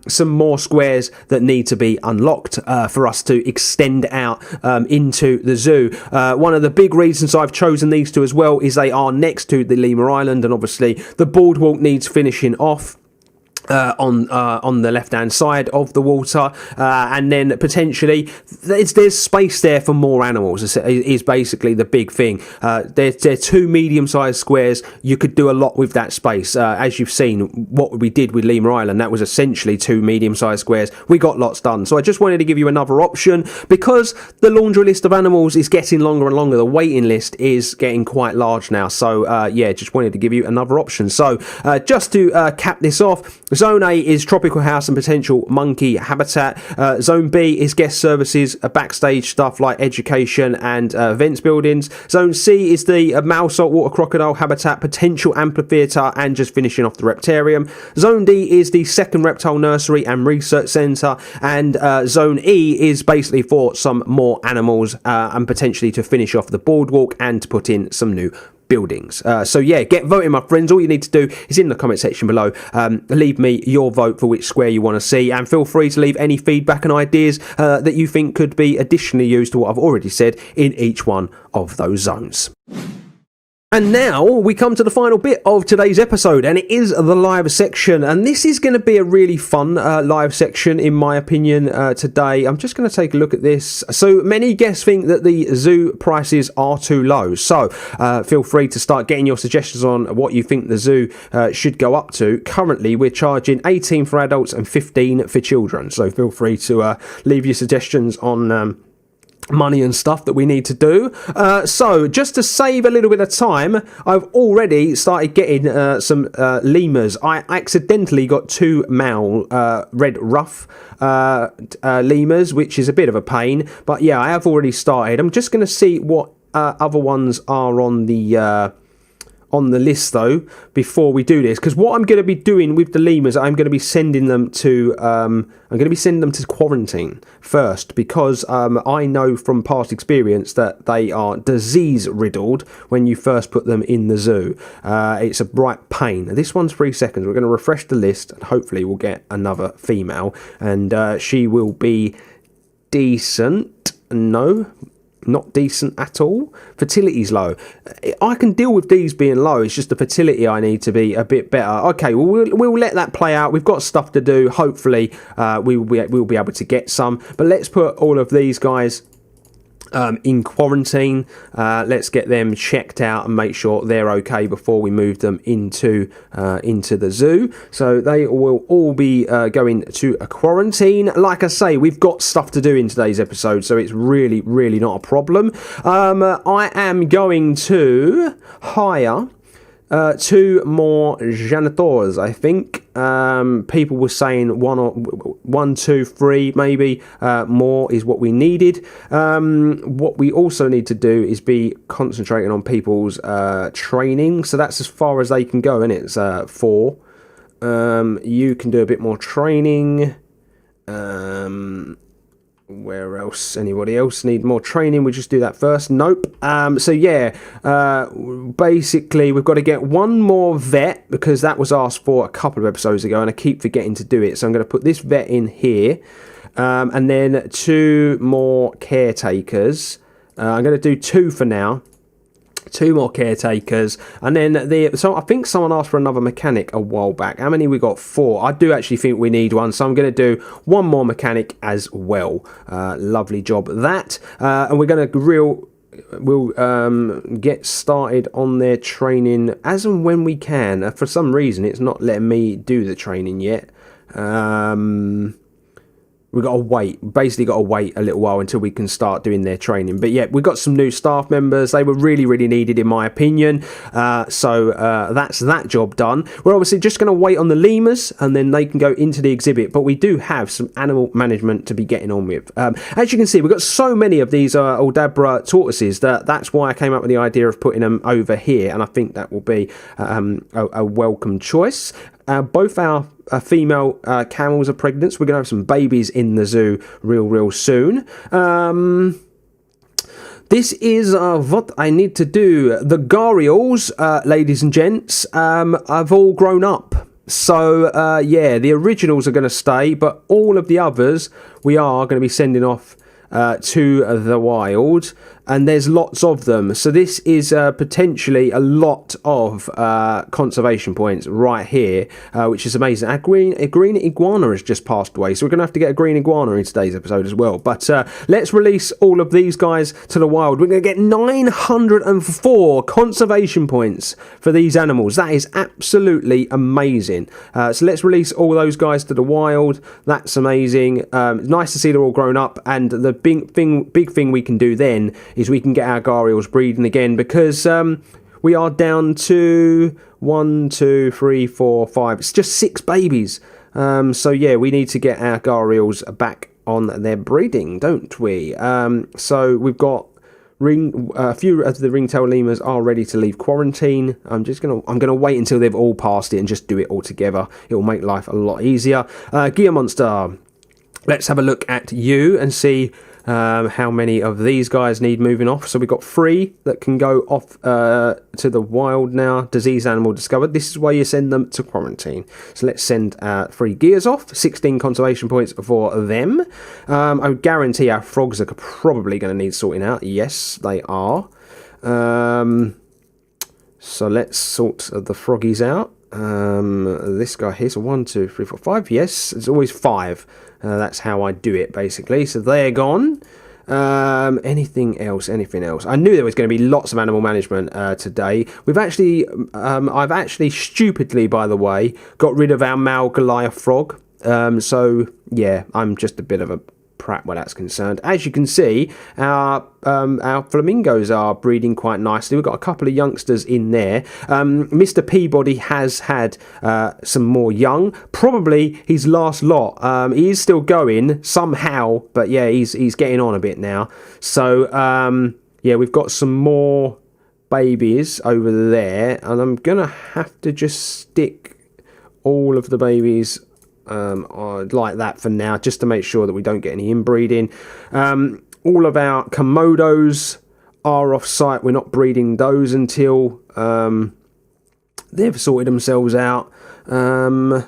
some more squares that need to be unlocked for us to extend out into the zoo. One of the big reasons I've chosen these two as well is they are next to the Lemur Island, and obviously the boardwalk needs finishing off on the left hand side of the water, and then potentially there's space there for more animals is basically the big thing. They're two medium-sized squares. You could do a lot with that space. As you've seen what we did with Lemur Island, that was essentially two medium-sized squares. We got lots done. So I just wanted to give you another option, because the laundry list of animals is getting longer and longer. The waiting list is getting quite large now. So yeah, just wanted to give you another option. So just to cap this off, Zone A is tropical house and potential monkey habitat. Zone B is guest services, backstage stuff like education and events buildings. Zone C is the Mao saltwater crocodile habitat, potential amphitheatre, and just finishing off the Reptarium. Zone D is the second reptile nursery and research centre, and Zone E is basically for some more animals and potentially to finish off the boardwalk and to put in some new buildings. So yeah, get voting, my friends. All you need to do is in the comment section below, leave me your vote for which square you want to see, and feel free to leave any feedback and ideas that you think could be additionally used to what I've already said in each one of those zones. And now we come to the final bit of today's episode, and it is the live section. And this is going to be a really fun live section, in my opinion, today. I'm just going to take a look at this. So many guests think that the zoo prices are too low. So feel free to start getting your suggestions on what you think the zoo should go up to. Currently, we're charging 18 for adults and 15 for children. So feel free to leave your suggestions on money and stuff that we need to do. So just to save a little bit of time, I've already started getting some lemurs. I accidentally got two Mao red ruff lemurs, which is a bit of a pain, but yeah, I have already started. I'm just going to see what other ones are on the list though before we do this, because what I'm going to be doing with the lemurs, I'm going to be sending them to quarantine first, because I know from past experience that they are disease riddled when you first put them in the zoo. It's a bright pain. This one's 3 seconds. We're going to refresh the list and hopefully we'll get another female, and she will be decent. No, not decent at all. Fertility's low. I can deal with these being low. It's just the fertility I need to be a bit better. Okay, well, we'll let that play out. We've got stuff to do. Hopefully, we'll be able to get some. But let's put all of these guys in quarantine. Let's get them checked out and make sure they're okay before we move them into the zoo. So they will all be going to a quarantine. Like I say, we've got stuff to do in today's episode, so it's really, really not a problem. I am going to hire 2 more janitors, I think. People were saying 1, 2, 3, maybe more is what we needed. What we also need to do is be concentrating on people's training. So that's as far as they can go, and it's 4. You can do a bit more training. Where else? Anybody else need more training? We just do that first. Nope. So yeah, basically we've got to get 1 more vet, because that was asked for a couple of episodes ago and I keep forgetting to do it. So I'm going to put this vet in here, and then 2 more caretakers. I'm going to do 2 for now. 2 more caretakers, and then so I think someone asked for another mechanic a while back. How many we got? 4. I do actually think we need 1, so I'm going to do 1 more mechanic as well. Lovely job that, and we're going to we'll get started on their training as and when we can. For some reason it's not letting me do the training yet. We've got to wait, basically got to wait a little while until we can start doing their training. But yeah, we've got some new staff members. They were really, really needed in my opinion. So that's that job done. We're obviously just going to wait on the lemurs and then they can go into the exhibit. But we do have some animal management to be getting on with. As you can see, we've got so many of these Aldabra tortoises that's why I came up with the idea of putting them over here. And I think that will be a welcome choice. Both our female camels are pregnant, so we're going to have some babies in the zoo real soon. This is what I need to do. The gharials, ladies and gents, have all grown up. So, yeah, the originals are going to stay, but all of the others we are going to be sending off to the wild, and there's lots of them, so this is potentially a lot of conservation points right here, which is amazing. A green iguana has just passed away, so we're gonna have to get a green iguana in today's episode as well. But let's release all of these guys to the wild. We're gonna get 904 conservation points for these animals. That is absolutely amazing. So let's release all those guys to the wild. That's amazing. Nice to see they're all grown up, and the big thing we can do then is we can get our gharials breeding again, because we are down to 1, 2, 3, 4, 5. It's just 6 babies. So yeah, we need to get our gharials back on their breeding, don't we? So we've got a few of the ringtail lemurs are ready to leave quarantine. I'm gonna wait until they've all passed it and just do it all together. It will make life a lot easier. Gear Monster, let's have a look at you and see how many of these guys need moving off. So we've got 3 that can go off to the wild now. Disease animal discovered. This is why you send them to quarantine. So let's send 3 gears off. 16 conservation points for them. I would guarantee our frogs are probably going to need sorting out. Yes, they are. So let's sort the froggies out. This guy here, so 1, 2, 3, 4, 5. Yes, it's always 5. That's how I do it basically. So they're gone. Anything else? I knew there was going to be lots of animal management today. I've actually stupidly, by the way, got rid of our male Goliath frog. So yeah, I'm just a bit of a prat where that's concerned. As you can see, our flamingos are breeding quite nicely. We've got a couple of youngsters in there. Mr. Peabody has had some more young, probably his last lot. He is still going somehow, but yeah, he's getting on a bit now. So yeah, we've got some more babies over there, and I'm gonna have to just stick all of the babies like that for now, just to make sure that we don't get any inbreeding. All of our Komodos are off site. We're not breeding those until they've sorted themselves out. They're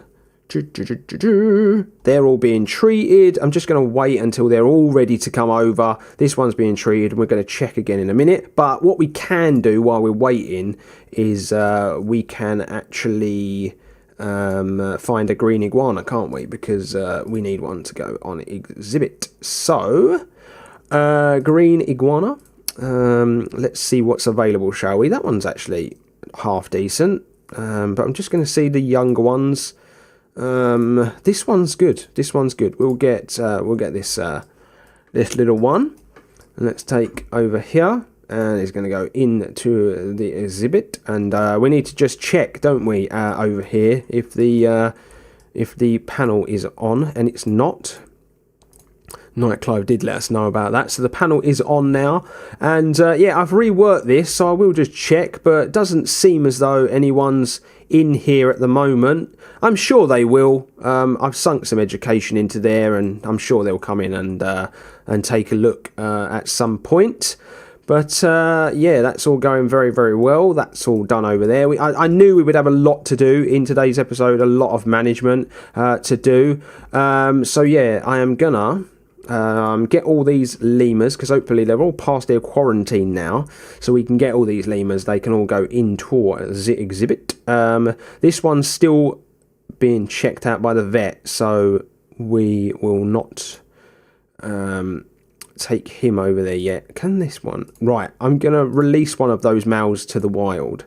all being treated. I'm just going to wait until they're all ready to come over. This one's being treated, and we're going to check again in a minute. But what we can do while we're waiting is we can actually find a green iguana, can't we? Because we need one to go on exhibit. So green iguana, let's see what's available, shall we? That one's actually half decent, but I'm just going to see the younger ones. This one's good. We'll get this little one, and let's take over here. and it's going to go into the exhibit, and we need to just check, don't we, over here, if the panel is on, and it's not. Nightclove did let us know about that, so the panel is on now, and yeah, I've reworked this, so I will just check, but it doesn't seem as though anyone's in here at the moment. I'm sure they will. I've sunk some education into there, and I'm sure they'll come in and take a look at some point. But yeah, that's all going very, very well. That's all done over there. I knew we would have a lot to do in today's episode, a lot of management to do. So yeah, I am gonna get all these lemurs, because hopefully they're all past their quarantine now, so we can get all these lemurs. They can all go into the exhibit. This one's still being checked out by the vet, so we will not take him over there yet. Can this one? Right, I'm gonna release one of those males to the wild.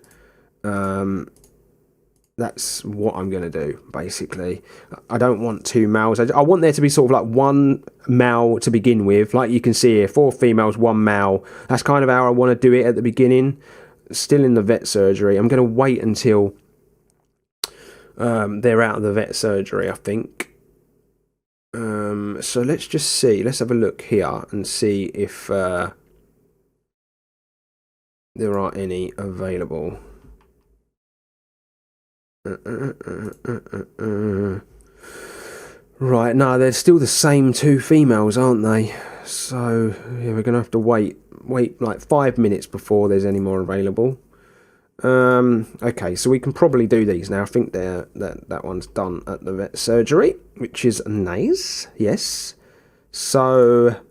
That's what I'm going to do, basically. I don't want two males. I want there to be sort of like one male to begin with. Like you can see here, 4 females, 1 male. That's kind of how I want to do it at the beginning. Still in the vet surgery. I'm going to wait until they're out of the vet surgery, I think. So let's just see. Let's have a look here and see if there are any available. Right, no, they're still the same 2 females, aren't they? So yeah, we're gonna have to wait like 5 minutes before there's any more available. Okay, so we can probably do these now. I think that one's done at the vet surgery, which is nice. Yes. So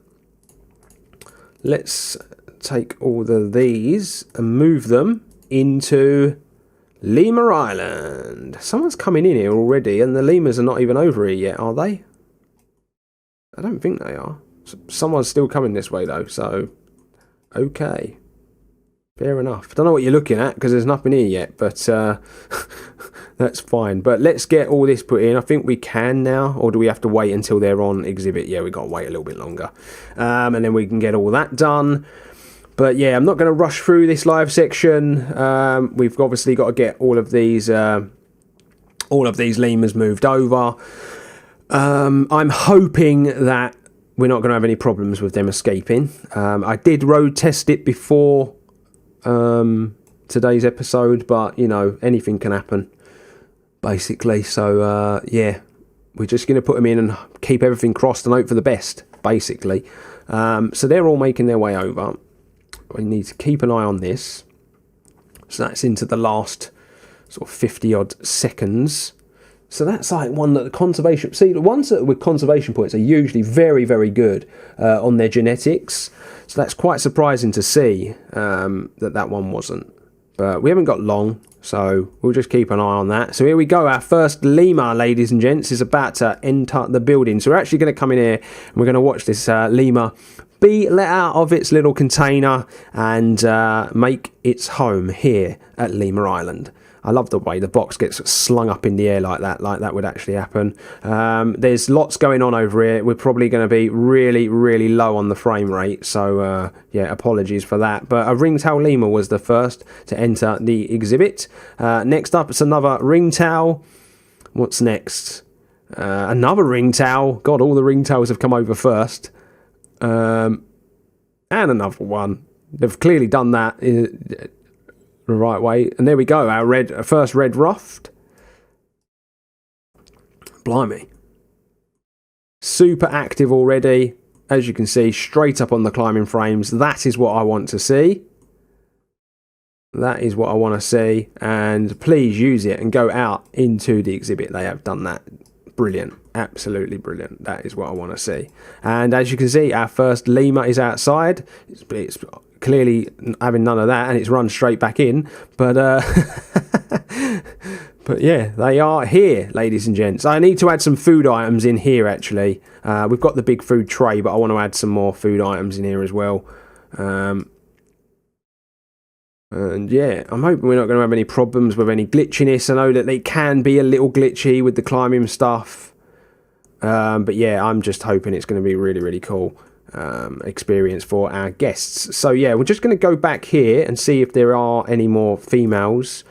let's take all of these and move them into Lemur Island. Someone's coming in here already, and the lemurs are not even over here yet, are they? I don't think they are. Someone's still coming this way, though, so okay. Fair enough. I don't know what you're looking at, because there's nothing here yet, but that's fine. But let's get all this put in. I think we can now, or do we have to wait until they're on exhibit? Yeah, we've got to wait a little bit longer. And then we can get all that done. But yeah, I'm not going to rush through this live section. We've obviously got to get all of these lemurs moved over. I'm hoping that we're not going to have any problems with them escaping. I did road test it before today's episode, but you know, anything can happen, basically. So yeah, we're just going to put them in and keep everything crossed and hope for the best, basically. So they're all making their way over. We need to keep an eye on this. So that's into the last sort of 50 odd seconds. So that's like one that the conservation... See, the ones that with conservation points are usually very, very good on their genetics. So that's quite surprising to see that one wasn't. But we haven't got long, so we'll just keep an eye on that. So here we go. Our first lemur, ladies and gents, is about to enter the building. So we're actually going to come in here and we're going to watch this lemur be let out of its little container and make its home here at Lemur Island. I love the way the box gets slung up in the air like that would actually happen. There's lots going on over here. We're probably going to be really, really low on the frame rate, so yeah, apologies for that. But a ringtail lemur was the first to enter the exhibit. Next up, it's another ringtail. What's next? Another ringtail. God, all the ringtails have come over first. And another one. They've clearly done that the right way. And there we go, our first red ruffed. Blimey. Super active already. As you can see, straight up on the climbing frames. That is what I want to see. That is what I want to see. And please use it and go out into the exhibit. They have done that. Brilliant. Absolutely brilliant. That is what I want to see. And as you can see, our first lemur is outside. It's clearly having none of that, and it's run straight back in. But but yeah, they are here, ladies and gents. I need to add some food items in here, actually. We've got the big food tray, but I want to add some more food items in here as well. And yeah, I'm hoping we're not going to have any problems with any glitchiness. I know that they can be a little glitchy with the climbing stuff. But yeah, I'm just hoping it's going to be really, really cool. experience for our guests. So yeah, we're just going to go back here and see if there are any more females.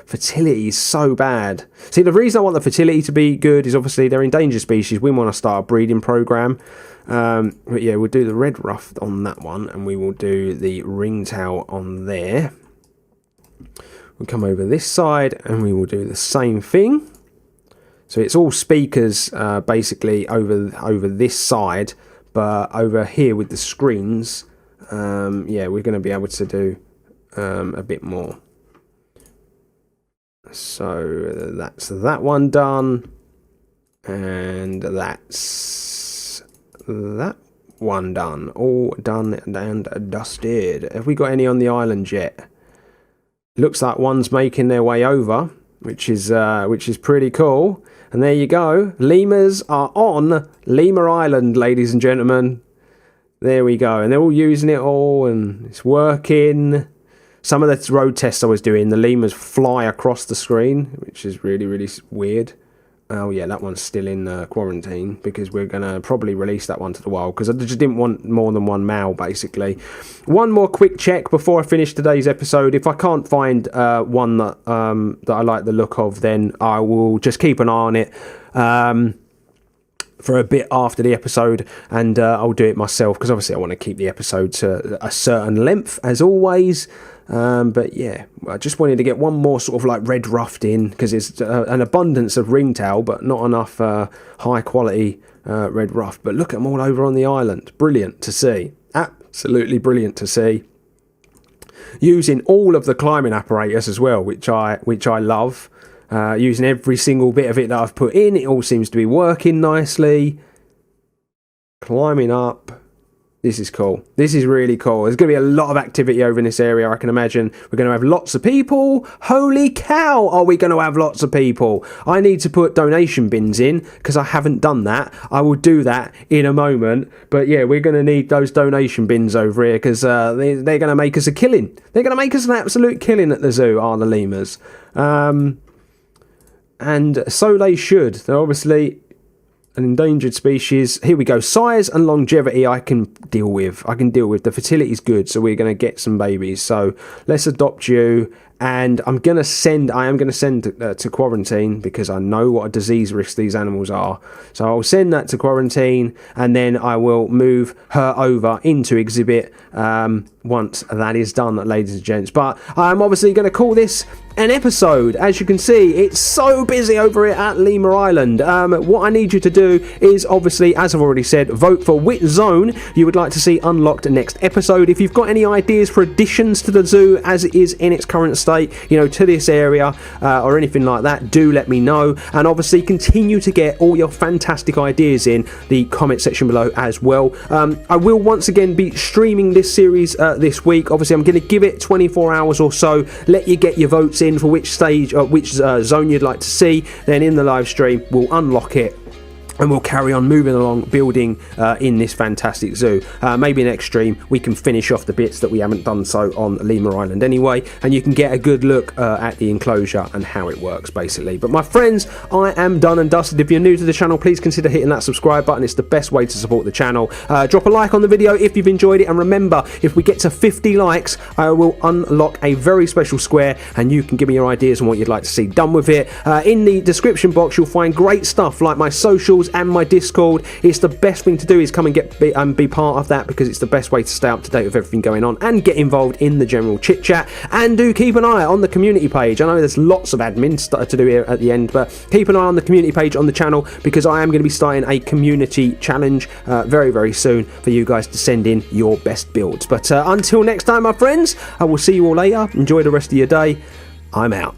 Fertility is so bad. See, the reason I want the fertility to be good is obviously they're endangered species. We want to start a breeding program. But yeah, we'll do the red ruff on that one, and we will do the ringtail on there. We'll come over this side and we will do the same thing. So it's all speakers basically over this side, but over here with the screens, yeah, we're going to be able to do a bit more. So that's that one done, and that's that one done. All done and dusted. Have we got any on the island yet? Looks like one's making their way over, which is pretty cool. And there you go. Lemurs are on Lemur Island, ladies and gentlemen. There we go. And they're all using it all, and it's working. Some of the road tests I was doing, the lemurs fly across the screen, which is really, really weird. Oh yeah, that one's still in quarantine, because we're going to probably release that one to the wild, because I just didn't want more than one male, basically. One more quick check before I finish today's episode. If I can't find one that I like the look of, then I will just keep an eye on it for a bit after the episode, and I'll do it myself, because obviously I want to keep the episode to a certain length, as always. But yeah, I just wanted to get one more sort of like red ruffed in, because it's an abundance of ringtail, but not enough high quality red ruff. But look at them all over on the island. Brilliant to see. Absolutely brilliant to see. Using all of the climbing apparatus as well, which I love. Using every single bit of it that I've put in. It all seems to be working nicely. Climbing up. This is cool. This is really cool. There's going to be a lot of activity over in this area, I can imagine. We're going to have lots of people. Holy cow, are we going to have lots of people? I need to put donation bins in, because I haven't done that. I will do that in a moment. But yeah, we're going to need those donation bins over here, because they're going to make us a killing. They're going to make us an absolute killing at the zoo, are the lemurs. And so they should. They're obviously an endangered species. Here we go. Size and longevity I can deal with. The fertility's good, so we're going to get some babies. So let's adopt you. And I am going to send to quarantine, because I know what a disease risk these animals are. So I'll send that to quarantine, and then I will move her over into exhibit once that is done, ladies and gents. But I'm obviously going to call this an episode. As you can see, it's so busy over here at Lemur Island. What I need you to do is, obviously, as I've already said, vote for which zone you would like to see unlocked next episode. If you've got any ideas for additions to the zoo as it is in its current state, you know, to this area or anything like that, do let me know. And obviously continue to get all your fantastic ideas in the comment section below as well. I will once again be streaming this series this week. Obviously I'm going to give it 24 hours or so, let you get your votes in for which stage or which zone you'd like to see. Then in the live stream we'll unlock it, and we'll carry on moving along, building in this fantastic zoo. Maybe next stream we can finish off the bits that we haven't done so on Lemur Island anyway, and you can get a good look at the enclosure and how it works, basically. But my friends, I am done and dusted. If you're new to the channel, please consider hitting that subscribe button. It's the best way to support the channel. Drop a like on the video if you've enjoyed it, and remember, if we get to 50 likes, I will unlock a very special square, and you can give me your ideas on what you'd like to see done with it. In the description box, you'll find great stuff like my socials and my Discord. It's the best thing to do is come and be part of that, because it's the best way to stay up to date with everything going on and get involved in the general chit chat. And do keep an eye on the community page. I know there's lots of admin stuff to do here at the end, but keep an eye on the community page on the channel, because I am going to be starting a community challenge very, very soon for you guys to send in your best builds. But until next time, my friends, I will see you all later. Enjoy the rest of your day. I'm out.